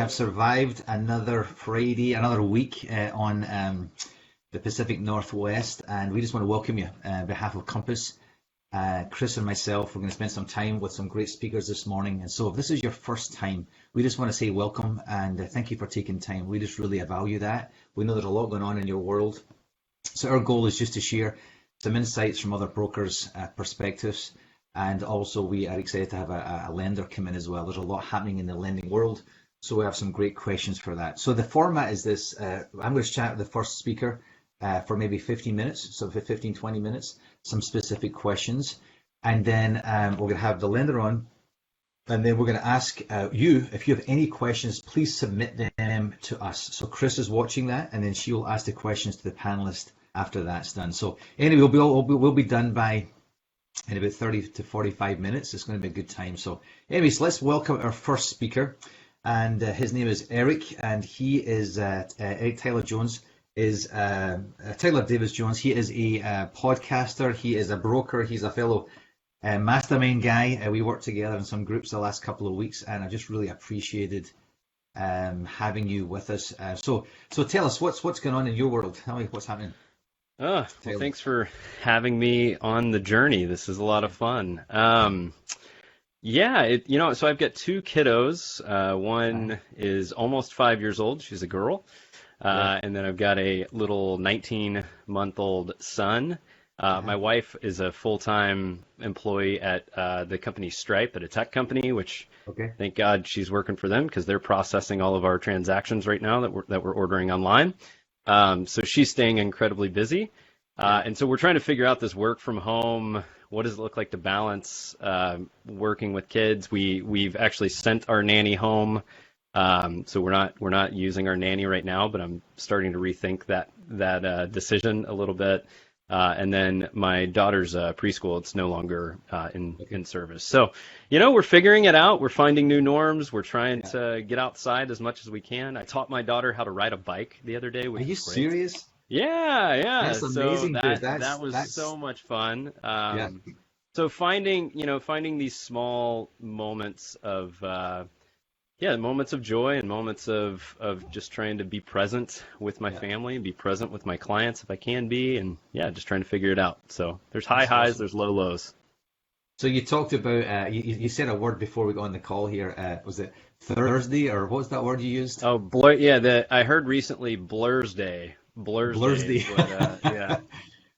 have survived another Friday, another week on the Pacific Northwest, and we just want to welcome you on behalf of Compass. Chris and myself, we're going to spend some time with some great speakers this morning. And so if this is your first time, we just want to say welcome and thank you for taking time. We just really value that. We know there's a lot going on in your world. So our goal is just to share some insights from other brokers' perspectives. And also we are excited to have a lender come in as well. There's a lot happening in the lending world. So we have some great questions for that. So the format is this. I'm going to chat with the first speaker for maybe 15 minutes, so for 15, 20 minutes, some specific questions. And then we're going to have the lender on. And then we're going to ask you, if you have any questions, please submit them to us. So Chris is watching that, and then she will ask the questions to the panelist after that's done. So anyway, we'll be done by in about 30 to 45 minutes. It's going to be a good time. So anyways, let's welcome our first speaker. And his name is Eric, and he is Eric Tyler Jones. Is Tyler Davis Jones. He is a podcaster. He is a broker. He's a fellow mastermind guy. We worked together in some groups the last couple of weeks, and I just really appreciated having you with us. So tell us what's going on in your world. Tell me what's happening. Well, thanks for having me on the journey. This is a lot of fun. So I've got two kiddos. One is almost 5 years old. She's a girl. And then I've got a little 19-month-old son. My wife is a full-time employee at the company Stripe, at a tech company, which thank God she's working for them because they're processing all of our transactions right now that we're ordering online. So she's staying incredibly busy. And so we're trying to figure out this work from home. What does it look like to balance working with kids? We've actually sent our nanny home. So we're not using our nanny right now, but I'm starting to rethink that decision a little bit. And then my daughter's preschool, it's no longer in service. So, we're figuring it out. We're finding new norms. We're trying to get outside as much as we can. I taught my daughter how to ride a bike the other day, which Are you was great. serious? Yeah. That's amazing, so dude. that was so much fun. Yeah. So finding these small moments of moments of joy and moments of just trying to be present with my family and be present with my clients if I can be, and just trying to figure it out. So there's highs, awesome. There's lows. So you talked about you said a word before we got on the call here. Was it Thursday, or what was that word you used? Oh, blur. I heard recently Blur's Day. Blur's Day.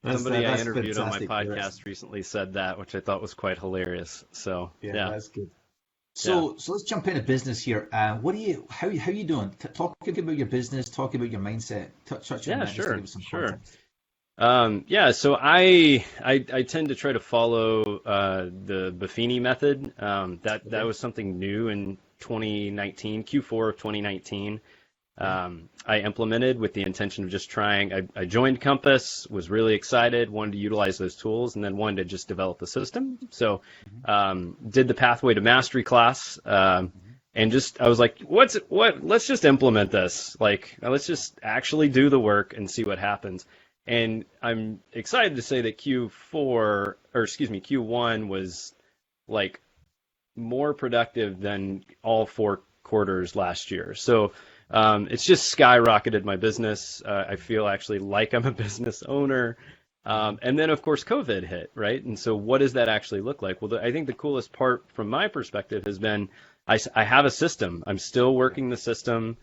But, somebody I interviewed on my podcast recently said that, which I thought was quite hilarious. So yeah. That's good. So let's jump into business here. How are you doing? Talk about your business. Talk about your mindset. Touch on that. Sure. Just to give us some context. So I tend to try to follow the Buffini method. That was something new in 2019, Q4 of 2019. I implemented with the intention of just trying. I joined Compass, was really excited, wanted to utilize those tools, and then wanted to just develop a system. So did the Pathway to Mastery class, and I was like, let's just implement this. Let's just actually do the work and see what happens. And I'm excited to say that Q1 was more productive than all 4 quarters last year. So it's just skyrocketed my business. I feel actually like I'm a business owner. And then, of course, COVID hit, right? And so what does that actually look like? Well, I think the coolest part from my perspective has been I have a system. I'm still working the system.